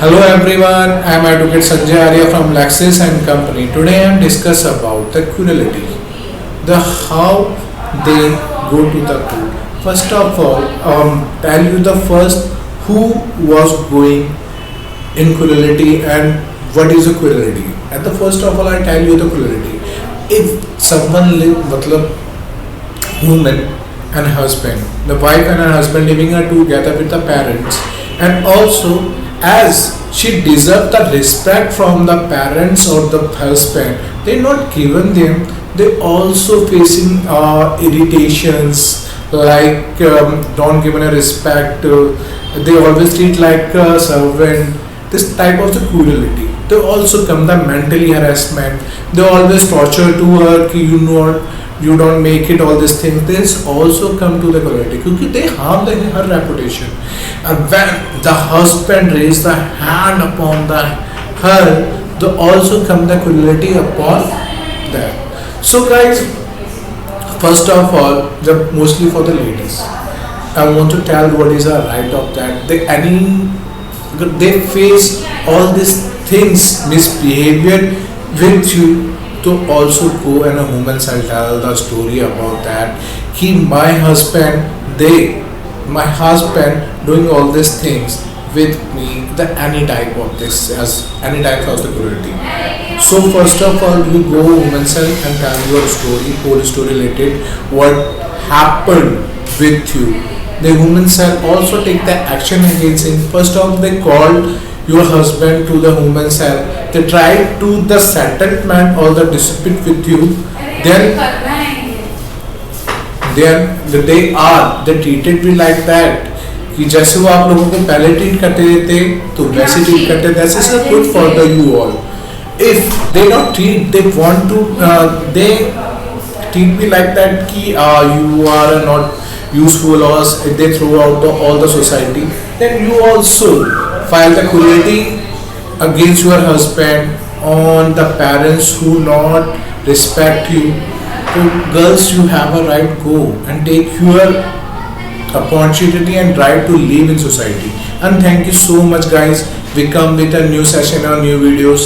Hello everyone, I am Advocate Sanjay Arya from LEXIS and Company. Today I am discuss about the quality, the how they go to the court. First of all, tell you the first who was going in quality and what is a quality. At the first of all, I tell you the quality. If someone matlab woman and husband, the wife and her husband living are together with the parents, and also as she deserves the respect from the parents or the husband, they not given them. They also facing irritations like don't given a respect. They always treat like a servant. This type of the cruelty. They also come the mentally harassment. They always torture to her. Ki you don't make it, all these things. This also come to the cruelty because they harm her reputation. And when the husband raise the hand upon her, they also come the cruelty upon them. So guys, first of all, mostly for the ladies, I want to tell what is the right of that. They face all these things, misbehavior with you, to also go and a woman shall tell the story about that. My husband doing all these things with me, the any type of this as any type of the cruelty. So first of all, you go woman cell and tell your story, whole story related, what happened with you. The woman cell also take the action against him. First of all, they called your husband to the woman cell. They try to the settlement or the dispute with you. They treated me like that कि जैसे वो आप लोगों को पहले treat करते थे तो वैसे ट्रीट करते. This is a good for the you all. If they not treat, they want to they treat me like that कि you are not useful, or they throw out all the society, then you also file the cruelty against your husband on the parents who not respect you. So girls, you have a right go and take your opportunity and try to live in society. And thank you so much guys. We come with a new session or new videos.